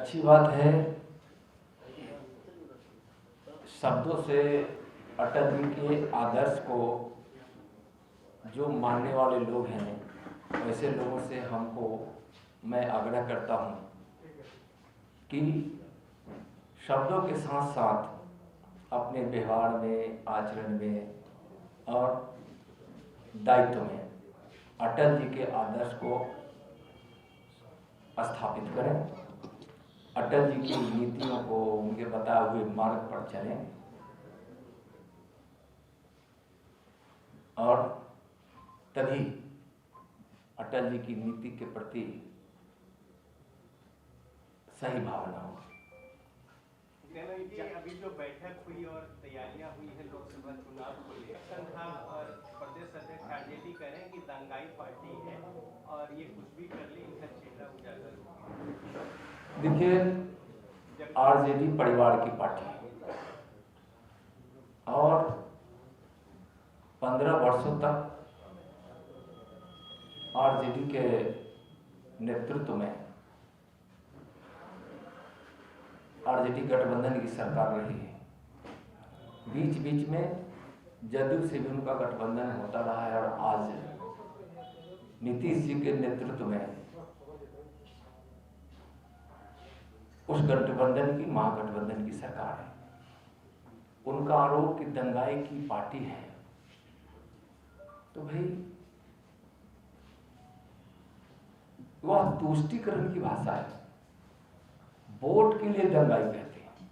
अच्छी बात है। शब्दों से अटल जी के आदर्श को जो मानने वाले लोग हैं, वैसे लोगों से हमको मैं आग्रह करता हूं कि शब्दों के साथ साथ अपने व्यवहार में, आचरण में और दायित्व में अटल जी के आदर्श को स्थापित करें, अटल जी की नीतियों को उनके बताए हुए मार्ग पर चलें और तभी अटल जी की नीति के प्रति सही भावना होगी। अभी जो बैठक हुई और तैयारियां हुई है लोकसभा चुनाव को लेकर था और प्रदेश अध्यक्ष आरजेडी कह रहे हैं कि दंगाई पार्टी है और ये कुछ भी कर ले इनका चेहरा उजागर होगा। देखिए, आरजेडी परिवार की पार्टी है और 15 वर्षों तक आरजेडी के नेतृत्व में आरजेडी गठबंधन की सरकार रही है। बीच बीच में जदयू से भी उनका गठबंधन होता रहा है और आज नीतीश जी के नेतृत्व में उस गठबंधन की महागठबंधन की सरकार है। उनका आरोप कि दंगाई की पार्टी है, तो भाई वह तुष्टीकरण की भाषा है। वोट के लिए दंगाई कहते हैं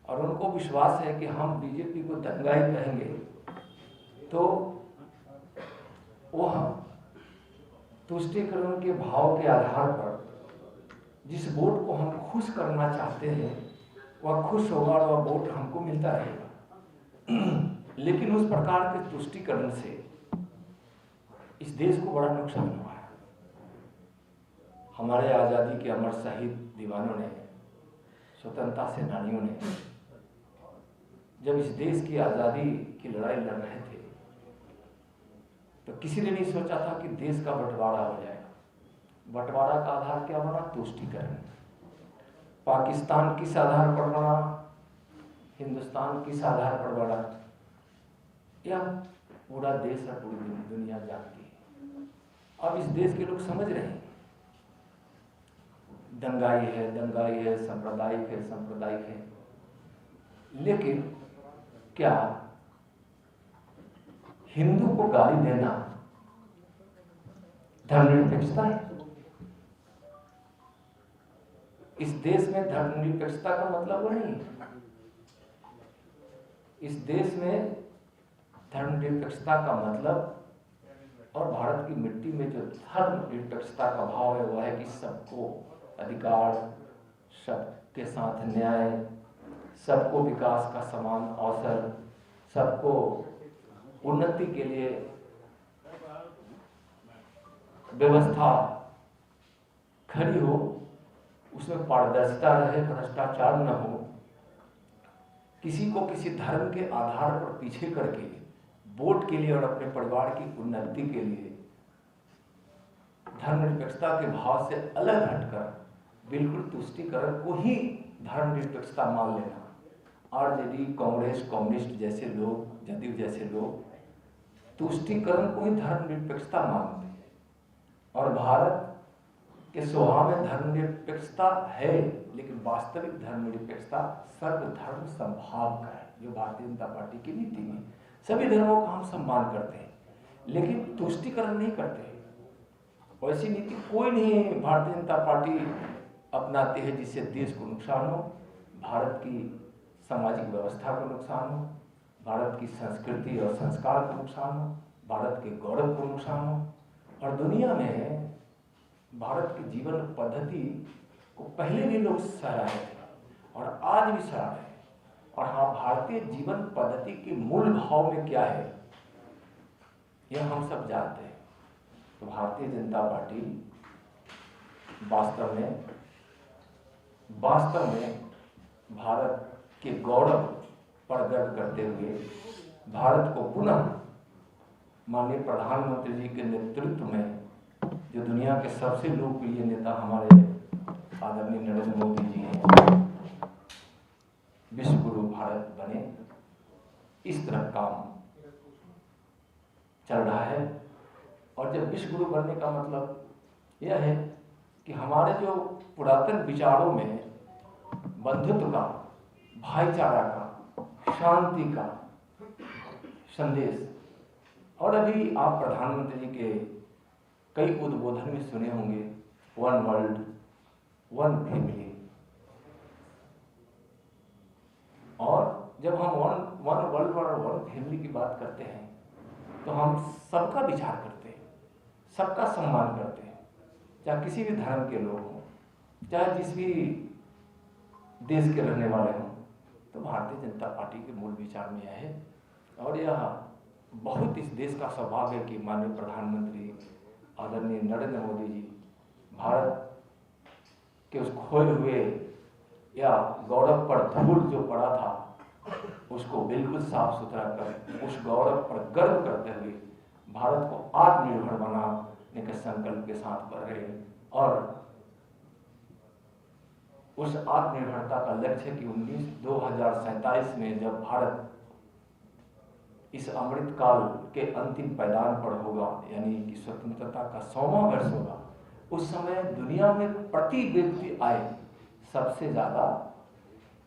और उनको विश्वास है कि हम बीजेपी को दंगाई कहेंगे तो वह तुष्टीकरण के भाव के आधार पर जिस वोट को हम खुश करना चाहते हैं वह खुश होगा और वह वोट हमको मिलता रहेगा। लेकिन उस प्रकार के तुष्टीकरण से इस देश को बड़ा नुकसान हुआ है। हमारे आज़ादी के अमर शहीद दीवानों ने, स्वतंत्रता सेनानियों ने जब इस देश की आज़ादी की लड़ाई लड़ रहे थे तो किसी ने नहीं सोचा था कि देश का बंटवारा हो जाएगा। बंटवारा का आधार क्या बना? तुष्टीकरण। पाकिस्तान किस आधार पर बना, हिंदुस्तान किस आधार पर बना, यह पूरा देश और पूरी दुनिया जानती है। अब इस देश के लोग समझ रहे हैं दंगाई है, सांप्रदायिक है। लेकिन क्या हिंदू को गाली देना धर्मनिरपेक्षता है? इस देश में धर्मनिरपेक्षता का मतलब वो नहीं है। इस देश में धर्मनिरपेक्षता का मतलब और भारत की मिट्टी में जो धर्मनिरपेक्षता का भाव है वह है कि सबको अधिकार, सबके साथ न्याय, सबको विकास का समान अवसर, सबको उन्नति के लिए व्यवस्था खड़ी हो, उसमें पारदर्शिता रहे, भ्रष्टाचार न हो, किसी को किसी धर्म के आधार पर पीछे करके वोट के लिए और अपने परिवार की उन्नति के लिए धर्मनिरपेक्षता के भाव से अलग हटकर बिल्कुल तुष्टीकरण को ही धर्मनिरपेक्षता मान लेना। आरजेडी, कांग्रेस, कम्युनिस्ट जैसे लोग, जदयू जैसे लोग तुष्टीकरण को ही धर्मनिरपेक्षता मानते हैं और भारत के स्वभाव में धर्मनिरपेक्षता है, लेकिन वास्तविक धर्मनिरपेक्षता सर्वधर्म समभाव का है, जो भारतीय जनता पार्टी की नीति में सभी धर्मों का हम सम्मान करते हैं लेकिन तुष्टीकरण नहीं करते। वैसी नीति कोई नहीं भारतीय जनता पार्टी अपनाती है जिससे देश को नुकसान हो, भारत की सामाजिक व्यवस्था को नुकसान हो, भारत की संस्कृति और संस्कार को नुकसान हो, भारत के गौरव को नुकसान हो। और दुनिया में भारत की जीवन पद्धति को पहले भी लोग सराहे थे और आज भी सराहे हैं। और हाँ, भारतीय जीवन पद्धति के मूल भाव में क्या है यह हम सब जानते हैं। तो भारतीय जनता पार्टी वास्तव में भारत के गौरव प्रकट करते हुए भारत को पुनः माननीय प्रधानमंत्री जी के नेतृत्व में, जो दुनिया के सबसे लोकप्रिय नेता हमारे आदरणीय नरेंद्र मोदी जी हैं, इस तरफ काम चल रहा है। और जब विश्व गुरु बनने का मतलब यह है कि हमारे जो पुरातन विचारों में बंधुत्व का, भाईचारा का, शांति का संदेश, और अभी आप प्रधानमंत्री जी के कई उद्बोधन में सुने होंगे, वन वर्ल्ड वन फैमिली। और जब हम वन वर्ल्ड और वन फैमिली की बात करते हैं तो हम सबका विचार करते हैं, सबका सम्मान करते हैं, चाहे किसी भी धर्म के लोग हों, चाहे जिस भी देश के रहने वाले हों। तो भारतीय जनता पार्टी के मूल विचार में यह है। और यह बहुत इस देश का सौभाग्य है कि माननीय प्रधानमंत्री आदरणीय नरेंद्र मोदी जी भारत के उस खोए हुए या गौरव पर धूल जो पड़ा था उसको बिल्कुल साफ सुथरा कर उस गौरव पर गर्व करते हुए भारत को आत्मनिर्भर बनाने के संकल्प के साथ बढ़ रहे हैं। और उस आत्मनिर्भरता का लक्ष्य कि 2047 में जब भारत इस अमृत काल के अंतिम पैदान पर होगा, यानी कि स्वतंत्रता का 100वां वर्ष होगा, उस समय दुनिया में प्रति व्यक्ति आय सबसे ज्यादा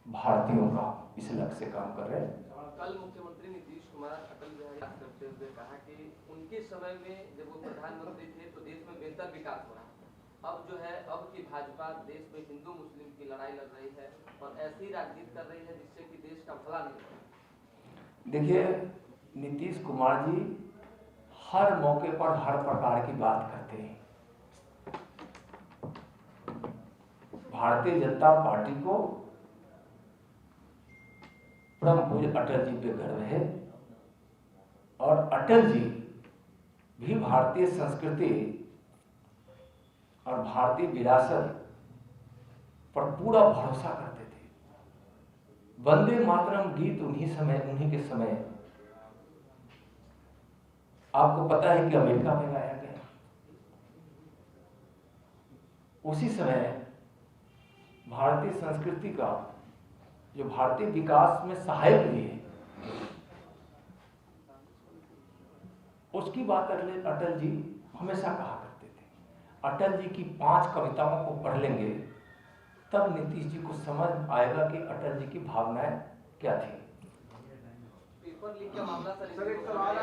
भारतीयों का इस लक्ष्य से काम कर रहे हैं। कल मुख्यमंत्री नीतीश कुमार अटल बिहारी याद करते हुए कहा कि उनके समय में जब वो प्रधानमंत्री थे तो देश में बेहतर विकास हो रहा है। अब जो है, अब की भाजपा देश में हिंदू मुस्लिम की लड़ाई लड़ रही है और ऐसी राजनीति कर रही है जिससे कि देश का भला नहीं हो रहा। देखिए, नीतीश कुमार जी हर मौके पर हर प्रकार की बात करते हैं। भारतीय जनता पार्टी को परम पूज्य अटल जी पे गर्व है और अटल जी भी भारतीय संस्कृति और भारतीय विरासत पर पूरा भरोसा करते थे। वंदे मातरम गीत उन्हीं के समय आपको पता है कि अमेरिका में गाया गया। उसी समय भारतीय संस्कृति का जो भारतीय विकास में सहायक भी है, उसकी बात अटल जी हमेशा कहा करते थे। अटल जी की 5 कविताओं को पढ़ लेंगे तब नीतीश जी को समझ आएगा कि अटल जी की भावनाएं क्या थी। पेपर लीक का मामला सर, एक सवाल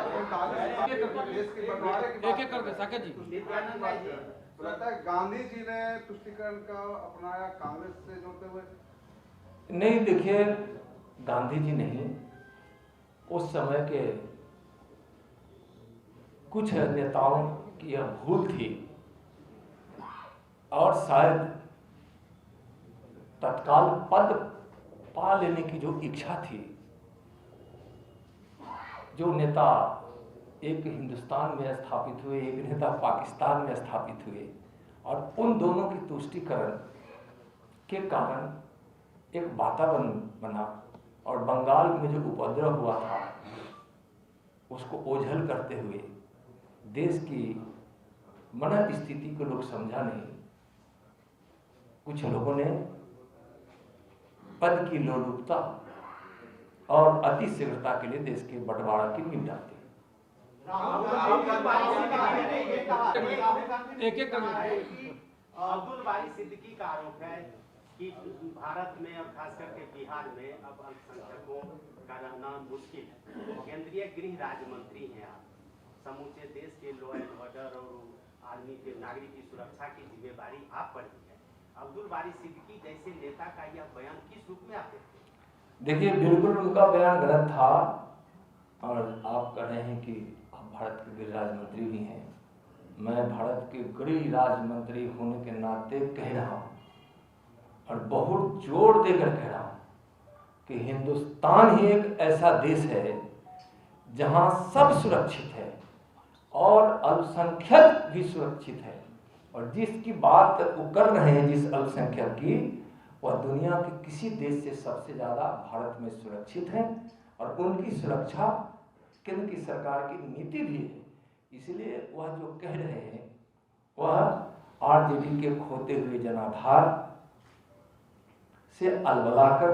है, एक एक करके साकेत जी। लगता है गांधी जी ने तुष्टीकरण का अपनाया कांग्रेस से जोड़ते हुए। नहीं, देखिए, गांधी जी नहीं, उस समय के कुछ नेताओं की यह भूल थी और शायद तत्काल पद पा लेने की जो इच्छा थी, जो नेता एक हिंदुस्तान में स्थापित हुए, एक नेता पाकिस्तान में स्थापित हुए, और उन दोनों की तुष्टीकरण के कारण एक वातावरण बना और बंगाल में जो उपद्रव हुआ था उसको ओझल करते हुए देश की मन स्थिति को लोग समझा नहीं। कुछ लोगों ने पद की लोलुपता और अति शीघ्रता के लिए देश के बंटवारा की नींव डालती। एक एक करके। अब्दुल बारी सिद्दीकी का आरोप है कि भारत में और खास करके बिहार में अब अल्पसंख्यकों का रहना मुश्किल है। केंद्रीय गृह राज्य मंत्री हैं आप, समूचे देश के लॉ एंड ऑर्डर और आर्मी के नागरिक की सुरक्षा की जिम्मेदारी आप पर ही है। अब्दुल बारी सिद्दीकी जैसे नेता का यह बयान किस रूप में आप देखते हैं? देखिए, बिल्कुल उनका बयान गलत था और आप कह रहे हैं कि आप भारत के गृह राज्य मंत्री भी हैं। मैं भारत के गृह राज्य मंत्री होने के नाते कह रहा हूँ और बहुत जोर देकर कह रहा हूँ कि हिंदुस्तान ही एक ऐसा देश है जहाँ सब सुरक्षित है और अल्पसंख्यक भी सुरक्षित है। और जिसकी बात वो कर रहे हैं, जिस अल्पसंख्यक की, वह दुनिया के किसी देश से सबसे ज़्यादा भारत में सुरक्षित है और उनकी सुरक्षा केंद्र की सरकार की नीति भी है। इसलिए वह जो कह रहे हैं वह आरजेडी के खोते हुए जनाधार से अलबलाकर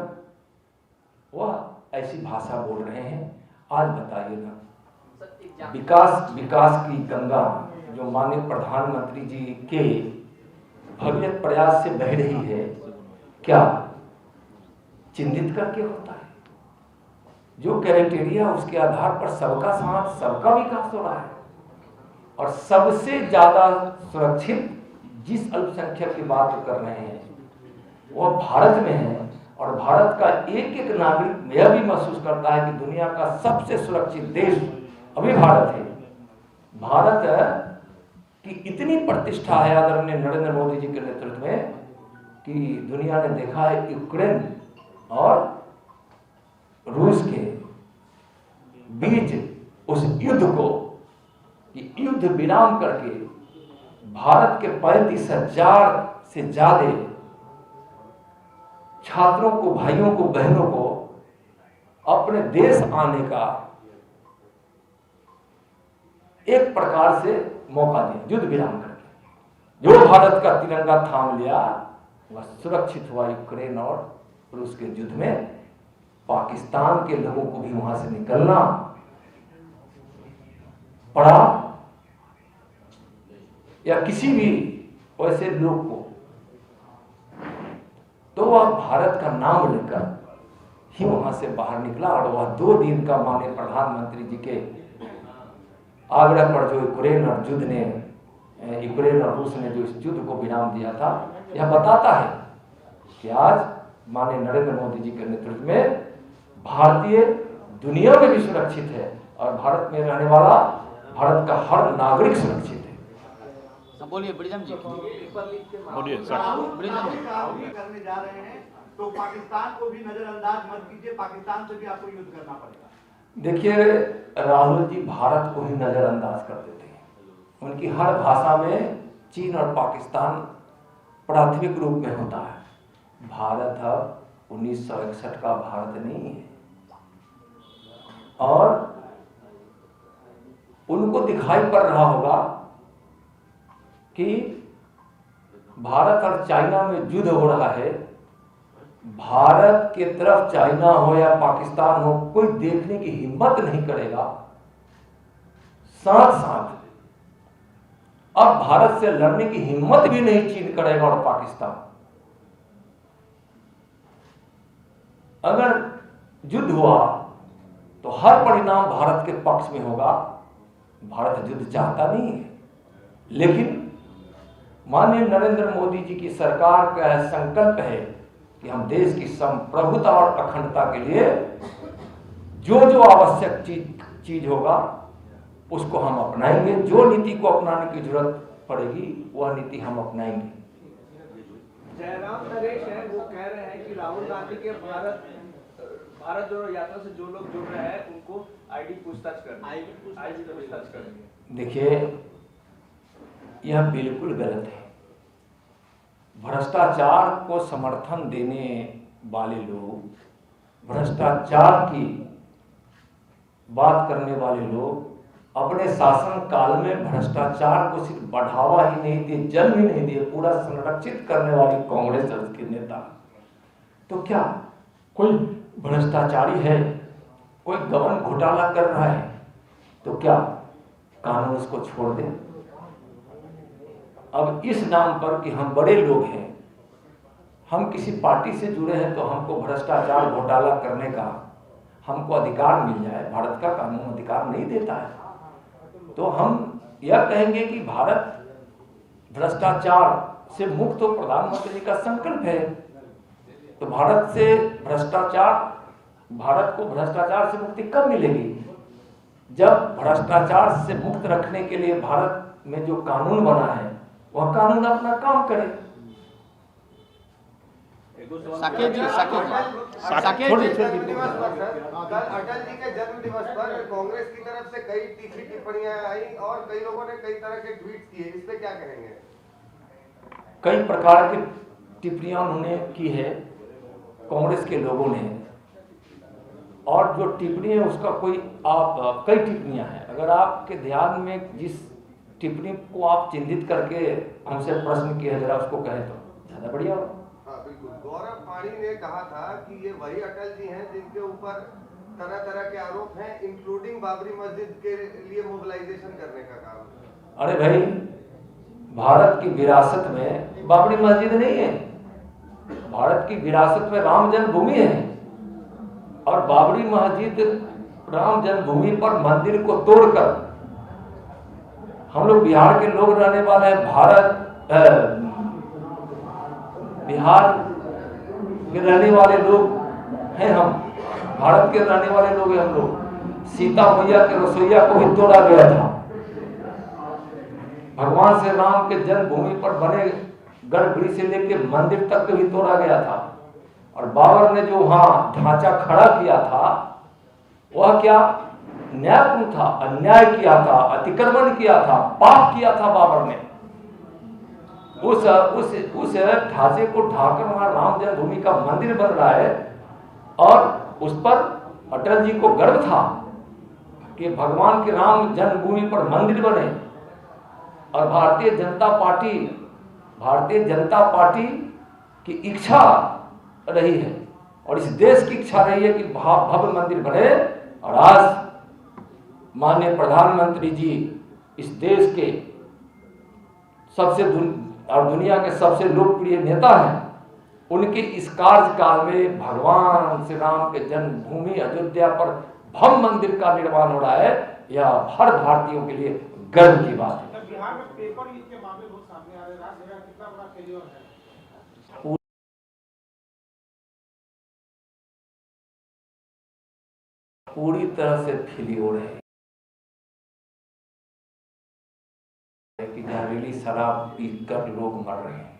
वह ऐसी भाषा बोल रहे हैं आज बताइए ना, सर एक जा- विकास की गंगा जो माननीय प्रधानमंत्री जी के भगीरथ प्रयास से बह रही है, क्या चिन्हित करके होता है? जो क्राइटेरिया उसके आधार पर सबका साथ सबका विकास हो रहा है, और सबसे ज्यादा सुरक्षित जिस अल्पसंख्यक की बात कर रहे हैं वह भारत में है, और भारत का एक एक नागरिक यह भी महसूस करता है कि दुनिया का सबसे सुरक्षित देश अभी भारत है। भारत की इतनी प्रतिष्ठा है आदरणीय नरेंद्र मोदी जी के नेतृत्व में कि दुनिया ने देखा है यूक्रेन और रूस के बीच उस युद्ध को कि युद्ध विराम करके भारत के 35,000 से ज्यादा छात्रों को, भाइयों को, बहनों को अपने देश आने का एक प्रकार से मौका दिया, युद्ध विराम करके। जो भारत का तिरंगा थाम लिया वह सुरक्षित हुआ यूक्रेन और रूस के युद्ध में। पाकिस्तान के लोगों को भी वहां से निकलना पड़ा, या किसी भी वैसे लोग को, तो वह भारत का नाम लेकर ही वहां से बाहर निकला। और वह 2 दिन का माननीय प्रधानमंत्री जी के आग्रह पर जो यूक्रेन और रूस ने जो इस युद्ध को विराम दिया था, यह बताता है कि आज माननीय नरेंद्र मोदी जी के नेतृत्व में भारतीय दुनिया में भी सुरक्षित है, और भारत में रहने वाला भारत का हर नागरिक सुरक्षित है। बोलिए ब्रिजम जी। पेपर लीक के मामले बोलिए में सर। राहुल करने जा रहे हैं तो पाकिस्तान को भी नजरअंदाज मत कीजिए, पाकिस्तान से भी आपको युद्ध करना पड़ेगा। देखिए, राहुल जी भारत को ही नजरअंदाज कर देते हैं। उनकी हर भाषा में चीन और पाकिस्तान प्राथमिक रूप में होता है। भारत अब 1961 का भारत नहीं है, और उनको दिखाई पड़ रहा होगा कि भारत और चाइना में युद्ध हो रहा है। भारत के तरफ चाइना हो या पाकिस्तान हो, कोई देखने की हिम्मत नहीं करेगा। साथ साथ अब भारत से लड़ने की हिम्मत भी नहीं चीन करेगा और पाकिस्तान। अगर युद्ध हुआ तो हर परिणाम भारत के पक्ष में होगा। भारत युद्ध चाहता नहीं है, लेकिन माननीय नरेंद्र मोदी जी की सरकार का संकल्प है कि हम देश की संप्रभुता और अखंडता के लिए जो जो आवश्यक चीज होगा उसको हम अपनाएंगे। जो नीति को अपनाने की जरूरत पड़ेगी वह नीति हम अपनाएंगे। जयराम नरेश है, वो कह रहे हैं कि राहुल गांधी के भारत जोड़ो यात्रा से जो लोग जुड़ रहे हैं उनको आईडी पूछताछ कर। देखिए, यह बिल्कुल गलत है। भ्रष्टाचार को समर्थन देने वाले लोग, भ्रष्टाचार की बात करने वाले लोग अपने शासन काल में भ्रष्टाचार को सिर्फ बढ़ावा ही नहीं दिए, जन्म ही नहीं दिए, पूरा संरक्षित करने वाली कांग्रेस के नेता। तो क्या कोई भ्रष्टाचारी है, कोई गबन घोटाला कर रहा है, तो क्या कानून उसको छोड़ दे? अब इस नाम पर कि हम बड़े लोग हैं, हम किसी पार्टी से जुड़े हैं, तो हमको भ्रष्टाचार घोटाला करने का हमको अधिकार मिल जाए, भारत का कानून अधिकार नहीं देता है। तो हम यह कहेंगे कि भारत भ्रष्टाचार से मुक्त हो, प्रधानमंत्री का संकल्प है। तो भारत को भ्रष्टाचार से मुक्ति कब मिलेगी? जब भ्रष्टाचार से मुक्त रखने के लिए भारत में जो कानून बना है वह कानून अपना काम करे। साकेत जी। जन्म दिवस पर कल अटल जी के जन्म दिवस पर कांग्रेस की तरफ से कई तीखी टिप्पणियां आई और कई लोगों ने कई तरह के ट्वीट किए, इस पे क्या कहेंगे? कई प्रकार की टिप्पणियां उन्होंने की है कांग्रेस के लोगों ने, और जो टिप्पणी है उसका कई टिप्पणियां हैं। अगर आपके ध्यान में जिस टिप्पणी को आप चिन्हित करके हमसे प्रश्न किया, जरा उसको कहें तो ज्यादा बढ़िया हो। हाँ बिल्कुल। गौरव पाणी ने कहा था कि ये वही अटल जी हैं जिनके ऊपर तरह तरह के आरोप हैं, इंक्लूडिंग बाबरी मस्जिद के लिए मोबिलाइजेशन करने का काम। अरे भाई, भारत की विरासत में बाबरी मस्जिद नहीं है, भारत की विरासत में राम जन्मभूमि है। और बाबरी मस्जिद राम जन्मभूमि पर मंदिर को तोड़कर, हम लोग बिहार के लोग रहने वाले हैं, बिहार के रहने वाले लोग हैं, हम भारत के रहने वाले लोग हैं हम लोग। सीता मैया के रसोईया को भी तोड़ा गया था। भगवान श्री राम के जन्मभूमि पर बने गर्भगृह से लेकर मंदिर तक भी तोड़ा गया था। और बाबर ने जो वहां ढांचा खड़ा किया था, वह क्या न्यायपूर्ण था? अन्याय किया था, अतिक्रमण किया था, पाप किया था बाबर ने। उस ढांचे को ढाकर वहां राम जन्मभूमि का मंदिर बन रहा है। और उस पर अटल जी को गर्व था कि भगवान के राम जन्मभूमि पर मंदिर बने। और भारतीय जनता पार्टी की इच्छा रही है और इस देश की इच्छा रही है कि भव्य मंदिर बने। और आज माननीय प्रधानमंत्री जी इस देश के और दुनिया के सबसे लोकप्रिय नेता हैं। उनके इस कार्यकाल में भगवान श्री राम के जन्मभूमि अयोध्या पर भव्य मंदिर का निर्माण हो रहा है। यह हर भारतीयों के लिए गर्व की बात है। बिहार में पेपर लीक के मामले बहुत सामने आ रहे हैं। राजनीति कितना बड़ा फेलियर है? पूरी तरह से फेलियर है कि जहरीली शराब पीकर लोग मर रहे हैं।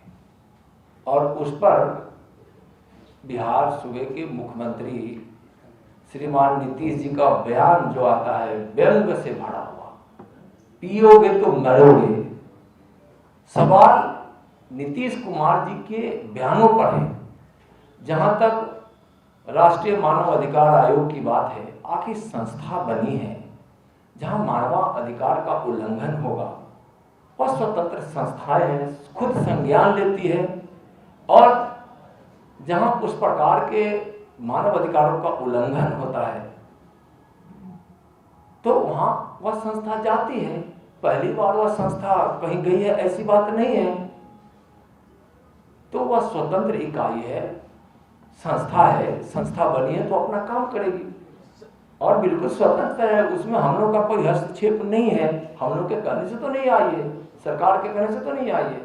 और उस पर बिहार सूबे के मुख्यमंत्री श्रीमान नीतीश जी का बयान जो आता है व्यंग से भरा हुआ, पियोगे तो मरोगे। सवाल नीतीश कुमार जी के बयानों पर है। जहां तक राष्ट्रीय मानव अधिकार आयोग की बात है, आखिर संस्था बनी है जहां मानव अधिकार का उल्लंघन होगा, वह स्वतंत्र संस्थाएं हैं, खुद संज्ञान लेती है। और जहां उस प्रकार के मानव अधिकारों का उल्लंघन होता है तो वहां वह संस्था जाती है। पहली बार वह संस्था कहीं गई है ऐसी बात नहीं है। तो वह स्वतंत्र इकाई है, संस्था है, संस्था बनी है तो अपना काम करेगी और बिल्कुल स्वतंत्र है। उसमें हम लोग का कोई हस्तक्षेप नहीं है। हम लोग के कहने से तो नहीं आई है, सरकार के कहने से तो नहीं आई है।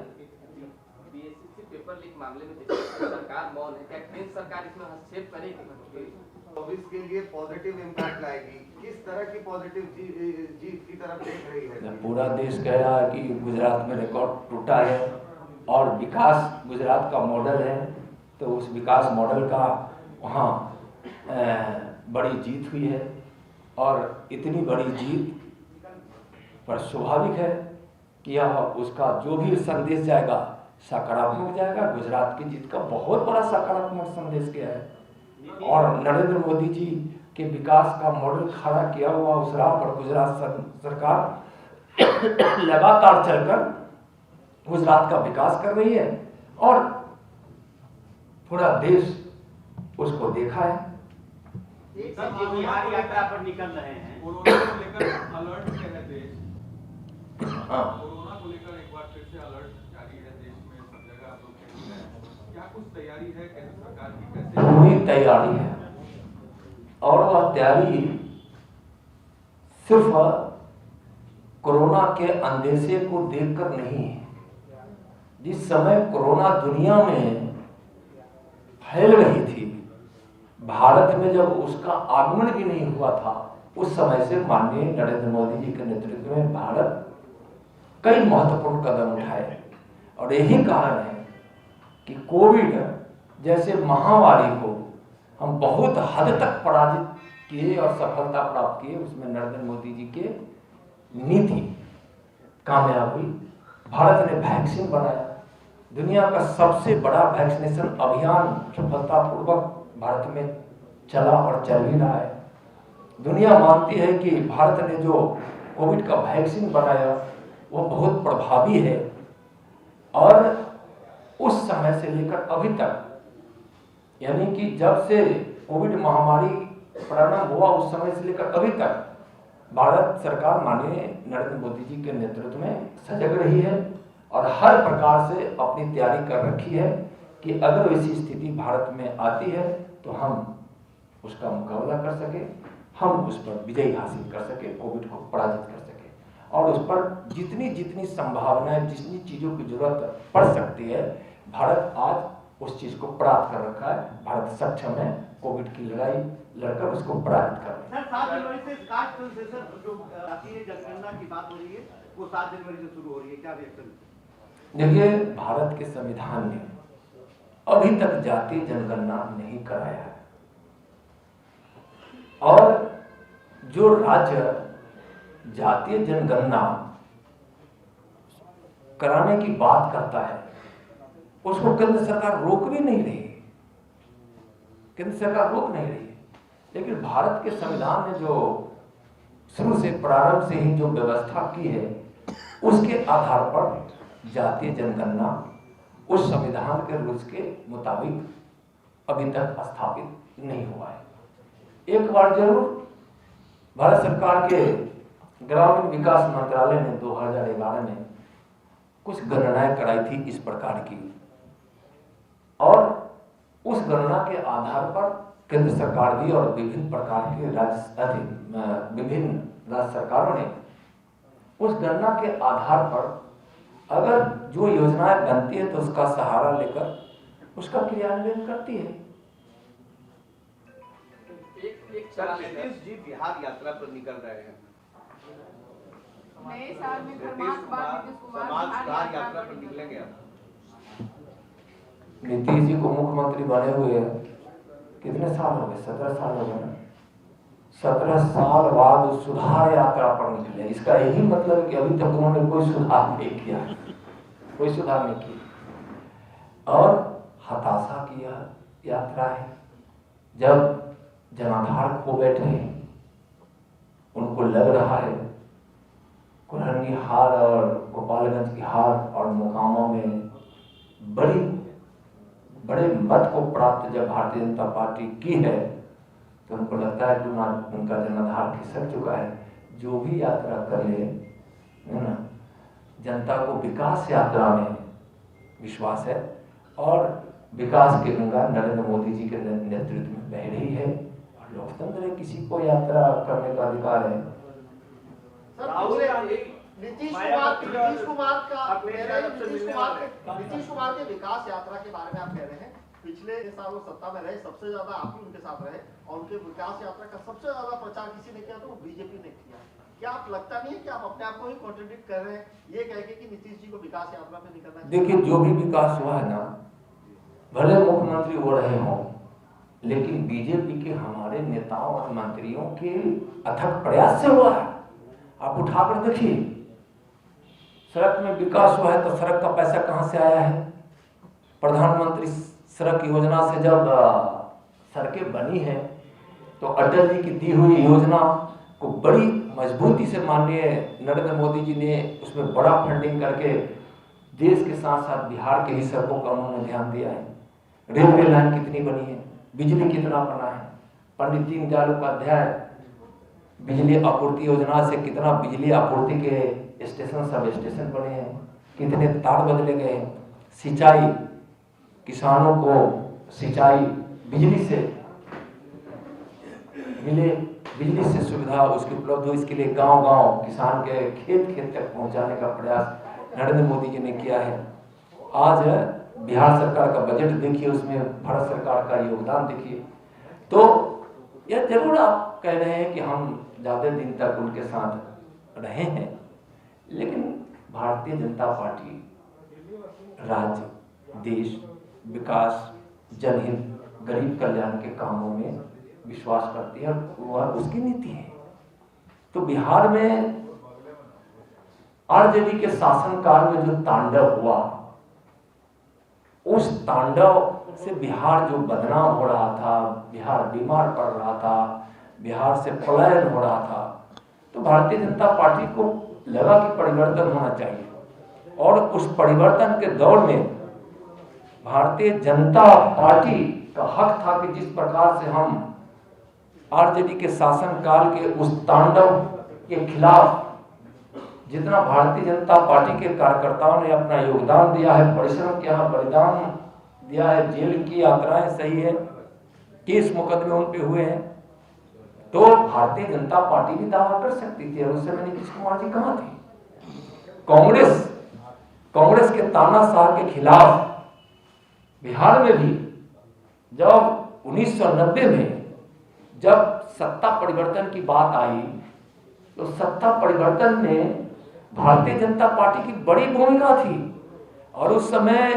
बीएससी पेपर लीक मामले में सरकार मौन है, क्या केंद्र सरकार इसमें हस्तक्षेप करेगी? भविष्य के लिए पॉजिटिव इम्पैक्ट लाएगी। किस तरह की पॉजिटिव जीत की तरफ देख रही है? पूरा देश कह रहा है कि गुजरात में रिकॉर्ड टूटा है और विकास गुजरात का मॉडल है, तो उस विकास मॉडल का वहाँ बड़ी जीत हुई है। और इतनी बड़ी जीत पर स्वाभाविक है कि यह उसका जो भी संदेश जाएगा सकारात्मक जाएगा। गुजरात की जीत का बहुत बड़ा सकारात्मक संदेश गया है। और नरेंद्र मोदी जी के विकास का मॉडल खड़ा किया हुआ उस राह पर गुजरात सरकार लगातार चलकर गुजरात का विकास कर रही है और पूरा देश उसको देखा है। बिहार यात्रा पर निकल रहे हैं। कोरोना को लेकर अलर्ट पे है देश। हाँ, कोरोना को लेकर एक बार फिर से अलर्ट जारी है देश में, सब जगह आप लोग देख रहे हैं। क्या कुछ तैयारी है केंद्र सरकार की? कैसे? पूरी तैयारी है और वह तैयारी सिर्फ कोरोना के अंदेशे को देखकर नहीं है। जिस समय कोरोना दुनिया में फैल रही थी, भारत में जब उसका आगमन भी नहीं हुआ था, उस समय से माननीय नरेंद्र मोदी जी के नेतृत्व में भारत कई महत्वपूर्ण कदम उठाए। और यही कारण है कि कोविड जैसे महामारी को हम बहुत हद तक पराजित किए और सफलता प्राप्त किए। उसमें नरेंद्र मोदी जी के नीति कामयाब हुई। भारत ने वैक्सीन बनाया, दुनिया का सबसे बड़ा वैक्सीनेशन अभियान सफलतापूर्वक भारत में चला और चल भी रहा है। दुनिया मानती है कि भारत ने जो कोविड का वैक्सीन बनाया वो बहुत प्रभावी है। और उस समय से लेकर अभी तक, यानी कि जब से कोविड महामारी प्रारंभ हुआ उस समय से लेकर अभी तक भारत सरकार माननीय नरेंद्र मोदी जी के नेतृत्व में सजग रही है और हर प्रकार से अपनी तैयारी कर रखी है कि अगर वैसी स्थिति भारत में आती है तो हम उसका मुकाबला कर सके, हम उस पर विजय हासिल कर सके, कोविड को पराजित कर सके और उस पर जितनी जितनी संभावनाएं, जितनी चीजों की जरूरत पड़ सकती है, भारत आज उस चीज को प्राप्त कर रखा है। भारत सक्षम है कोविड की लड़ाई लड़कर उसको पराजित कर। सर 7 जनवरी से कास्ट सेंसस जो राष्ट्रीय जनगणना की बात हो रही है वो 7 जनवरी से शुरू हो रही है, क्या रिएक्शन? देखिए, भारत के संविधान ने अभी तक जातीय जनगणना नहीं कराया है और जो राज्य जातीय जनगणना कराने की बात करता है उसको केंद्र सरकार रोक भी नहीं रही, केंद्र सरकार रोक नहीं रही। लेकिन भारत के संविधान ने जो शुरू से प्रारंभ से ही जो व्यवस्था की है उसके आधार पर जातीय जनगणना उस संविधान के रूल्स के मुताबिक अभी तक स्थापित नहीं हुआ है। एक बार जरूर भारत सरकार के ग्रामीण विकास मंत्रालय ने 2011 में कुछ गणनाएं कराई थी इस प्रकार की और उस गणना के आधार पर केंद्र सरकार भी और विभिन्न प्रकार के विभिन्न राज्य सरकारों ने उस गणना के आधार पर अगर जो योजनाएं बनती है तो उसका सहारा लेकर उसका क्रियान्वयन करती है। एक सर नीतीश जी बिहार यात्रा पर निकल रहे हैं, नए साल में नीतीश कुमार समाज सुधार यात्रा पर निकलेंगे आप? नीतीश जी को मुख्यमंत्री बने हुए कितने साल हो गए? 17 साल हो गए ना। 17 साल बाद उस सुधार यात्रा पर निकले, इसका यही मतलब है कि अभी तक उन्होंने कोई सुधार नहीं किया, कोई सुधार नहीं किया और हताशा की यह यात्रा है। जब जनाधार खो बैठे हैं, उनको लग रहा है कुल्हनी हार और गोपालगंज की हार और मोकामा में बड़े मत को प्राप्त जब भारतीय जनता पार्टी की है तो उनको लगता है कि उनका जनाधार खिसक चुका है। जो भी यात्रा कर ले है ना, जनता को विकास यात्रा में विश्वास है और विकास की गंगा नरेंद्र मोदी जी के नेतृत्व में बह रही है और लोकतंत्र है, किसी को यात्रा करने का अधिकार है। राहुल गांधी नीतीश कुमार के विकास यात्रा के बारे में आप कह रहे हैं, पिछले साल वो सत्ता में रहे, सबसे ज्यादा आप ही उनके साथ रहे और उनके विकास यात्रा का सबसे ज्यादा प्रचार किसी ने किया तो वो बीजेपी ने किया। क्या आप लगता नहीं है कि आप अपने आप को ही कॉन्ट्रडिक्ट कर रहे हैं ये कह के कि नीतीश जी को विकास यात्रा में निकलना चाहिए? देखिए, जो भी विकास हुआ है ना, भले मुख्यमंत्री हो रहे हों, लेकिन बीजेपी के हमारे नेताओं और मंत्रियों के अथक प्रयास से हुआ है। आप उठाकर देखिए, सड़क में विकास हुआ है तो सड़क का पैसा कहां से आया है? प्रधानमंत्री सड़क योजना से जब सड़कें बनी है तो अटल जी की दी हुई योजना को बड़ी मजबूती से माननीय नरेंद्र मोदी जी ने उसमें बड़ा फंडिंग करके देश के साथ साथ बिहार के ही सड़कों का उन्होंने ध्यान दिया है। रेलवे लाइन कितनी बनी है, बिजली कितना बना है, पंडित दीनदयाल उपाध्याय बिजली आपूर्ति योजना से कितना बिजली आपूर्ति के स्टेशन सब स्टेशन बने हैं, कितने तार बदले गए हैं, सिंचाई किसानों को सिंचाई बिजली से मिले, बिजली से सुविधा उसकी उपलब्ध हो, इसके लिए गांव-गांव किसान के खेत तक पहुंचाने का प्रयास नरेंद्र मोदी जी ने किया है। आज बिहार सरकार का बजट देखिए, उसमें भारत सरकार का योगदान देखिए। तो यह जरूर आप कह रहे हैं कि हम ज्यादा दिन तक उनके साथ रहे हैं, लेकिन भारतीय जनता पार्टी राज्य, देश, विकास, जनहित, गरीब कल्याण के कामों में विश्वास करती है, वह उसकी नीति है। तो बिहार में आरजेडी के शासनकाल में जो तांडव हुआ, उस तांडव से बिहार जो बदनाम हो रहा था, बिहार बीमार पड़ रहा था, बिहार से पलायन हो रहा था, तो भारतीय जनता पार्टी को लगा कि परिवर्तन होना चाहिए और उस परिवर्तन के दौर में भारतीय जनता पार्टी का हक था कि जिस प्रकार से हम आरजेडी के शासनकाल के उस तांडव के खिलाफ जितना भारतीय जनता पार्टी के कार्यकर्ताओं ने अपना योगदान दिया है, परिश्रम किया है, बलिदान दिया है, जेल की यात्राएं सही है, केस मुकदमे उन पे हुए हैं, तो भारतीय जनता पार्टी भी दावा कर सकती थी। और उस समय नीतीश कुमार जी कहां थे? कांग्रेस के तानाशाह के खिलाफ बिहार में भी जब 1990 में जब सत्ता परिवर्तन की बात आई, तो सत्ता परिवर्तन में भारतीय जनता पार्टी की बड़ी भूमिका थी। और उस समय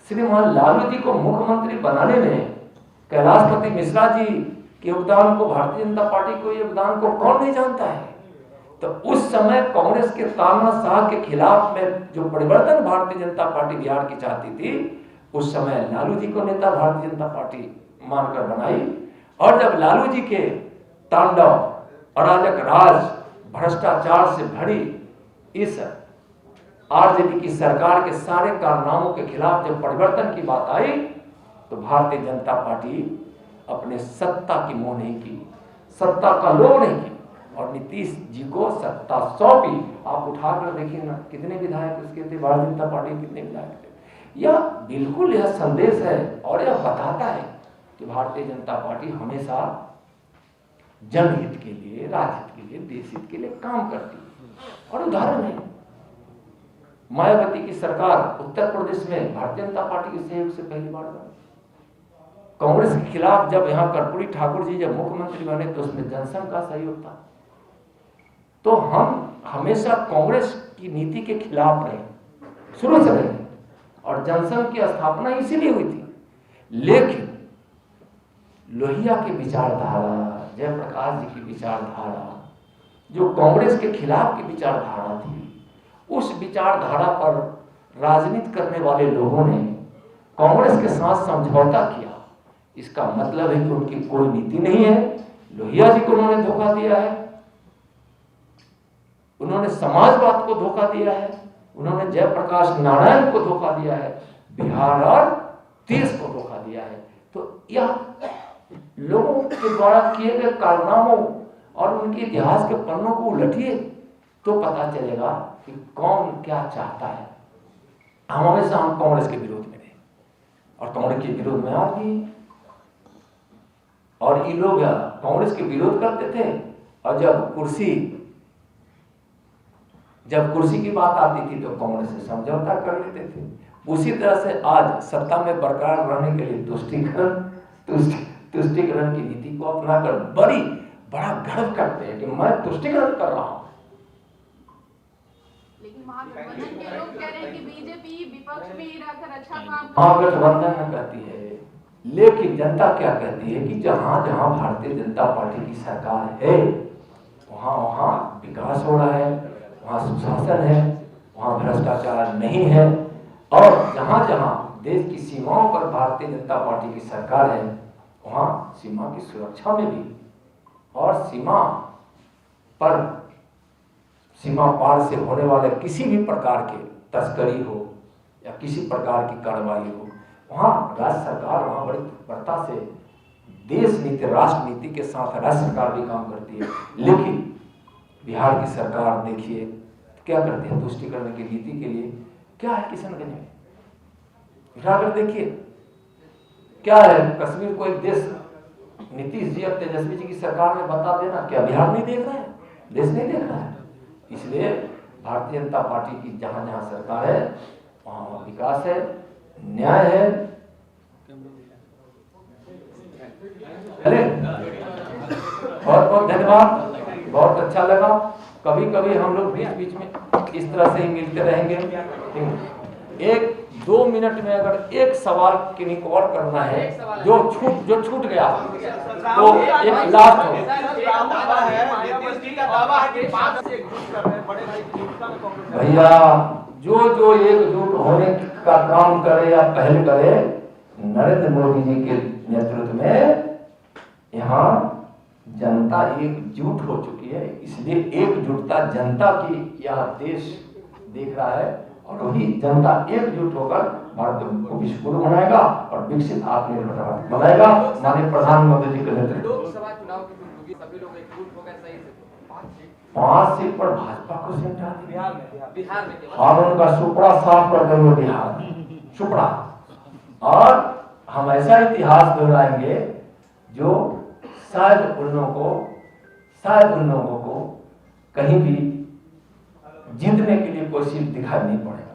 श्रीमान लालू जी को मुख्यमंत्री बनाने में कैलाशपति मिश्रा जी के योगदान को, भारतीय जनता पार्टी को योगदान को कौन नहीं जानता है। तो उस समय कांग्रेस के तानाशाह के खिलाफ में जो परिवर्तन भारतीय जनता पार्टी बिहार की चाहती थी, उस समय लालू जी को नेता भारतीय जनता पार्टी मानकर बनाई। और जब लालू जी के तांडव, अराजक राज, भ्रष्टाचार से भरी इस आरजेडी की सरकार के सारे कारनामों के खिलाफ जब परिवर्तन की बात आई, तो भारतीय जनता पार्टी अपने सत्ता की मोह नहीं की, सत्ता का लोभ नहीं की, और नीतीश जी को सत्ता सौंपी। आप उठाकर देखिए ना, कितने विधायक उसके थे, भारतीय जनता पार्टी के कितने विधायक थे। यह बिल्कुल यह संदेश है और यह बताता है कि भारतीय जनता पार्टी हमेशा जनहित के लिए, राजहित के लिए, देश हित के लिए काम करती है। और उदाहरण है, मायावती की सरकार उत्तर प्रदेश में भारतीय जनता पार्टी के सहयोग से पहली बार बनी। कांग्रेस के खिलाफ जब यहाँ कर्पूरी ठाकुर जी जब मुख्यमंत्री बने, तो उसमें जनसंघ का सहयोग था। तो हम हमेशा कांग्रेस की नीति के खिलाफ रहे, शुरू से रहे, और जनसंघ की स्थापना इसीलिए हुई थी। लेकिन लोहिया की विचारधारा, जयप्रकाश जी की विचारधारा, जो कांग्रेस के खिलाफ की विचारधारा थी, उस विचारधारा पर राजनीति करने वाले लोगों ने कांग्रेस के साथ समझौता किया। इसका मतलब है कि उनकी कोई नीति नहीं है। लोहिया जी को उन्होंने धोखा दिया है, उन्होंने समाजवाद को धोखा दिया है, उन्होंने जयप्रकाश नारायण को धोखा दिया है, बिहार और देश को धोखा दिया है। तो यह लोगों के द्वारा किए गए कारनामों और उनके इतिहास के पन्नों को उलटिए तो पता चलेगा कि कौन क्या चाहता है। हम हमेशा कांग्रेस के विरोध में रहे और कांग्रेस के विरोध में आज भी, और ये लोग कांग्रेस के विरोध करते थे, और जब कुर्सी की बात आती थी तो कांग्रेस से समझौता कर लेते थे। उसी तरह से आज सत्ता में बरकरार रहने के लिए तुष्टीकरण की नीति को अपनाकर बड़ा गर्व करते हैं कि मैं तुष्टीकरण कर रहा हूं। लेकिन महागठबंधन के लोग कह रहे हैं कि बीजेपी विपक्ष में ही रहकर अच्छा काम महागठबंधन में कहती है, लेकिन जनता क्या कहती है कि जहां जहां भारतीय जनता पार्टी की सरकार है, वहां वहां विकास हो रहा है, वहां सुशासन है, वहां भ्रष्टाचार नहीं है। और जहां जहां देश की सीमाओं पर भारतीय जनता पार्टी की सरकार है, वहां सीमा की सुरक्षा में भी, और सीमा पार से होने वाले किसी भी प्रकार के तस्करी हो या किसी प्रकार की कार्रवाई हो, वहां राज्य सरकार वहां बड़ी तत्परता से देश नीति, राष्ट्र नीति के साथ राज्य सरकार भी काम करती है। लेकिन बिहार की सरकार देखिए क्या करती है, तुष्टीकरण की नीति के लिए क्या है किशनगंज में, उठाकर देखिए क्या है। कश्मीर को एक देश नीतीश जी और तेजस्वी जी की सरकार में बता देना, क्या बिहार नहीं देख रहा है, देश नहीं देख रहा है। इसलिए भारतीय जनता पार्टी की जहां जहां सरकार है वहां विकास है, न्याय है। बहुत बहुत धन्यवाद, बहुत अच्छा लगा। कभी कभी हम लोग बीच बीच में इस तरह से ही मिलते रहेंगे। 1-2 मिनट में अगर एक सवाल की रिकॉर्ड करना है जो छूट गया तो एक लास्ट हो। भैया जो एकजुट होने का काम करे या पहल करे, नरेंद्र मोदी जी के नेतृत्व में यहाँ जनता एकजुट हो चुकी है। इसलिए एकजुटता जनता की यह देश देख रहा है, और वही जनता एकजुट होकर भारत को विश्व गुरु बनाएगा और विकसित आत्मनिर्भर भारत बनाएगा। माननीय प्रधानमंत्री जी के नेतृत्व लोकसभा चुनाव की गुंडगी सभी लोग एकजुट हो गए सही से 5 सीट पर भाजपा को सीट आती बिहार में केवल हम उनका सुपड़ा साफ कर देंगे बिहार में, सुपड़ा। और हम ऐसा इतिहास दोहराएंगे जो शायद उन लोगों को कहीं भी जीतने के लिए कोई सीट दिखाई नहीं पड़ेगा।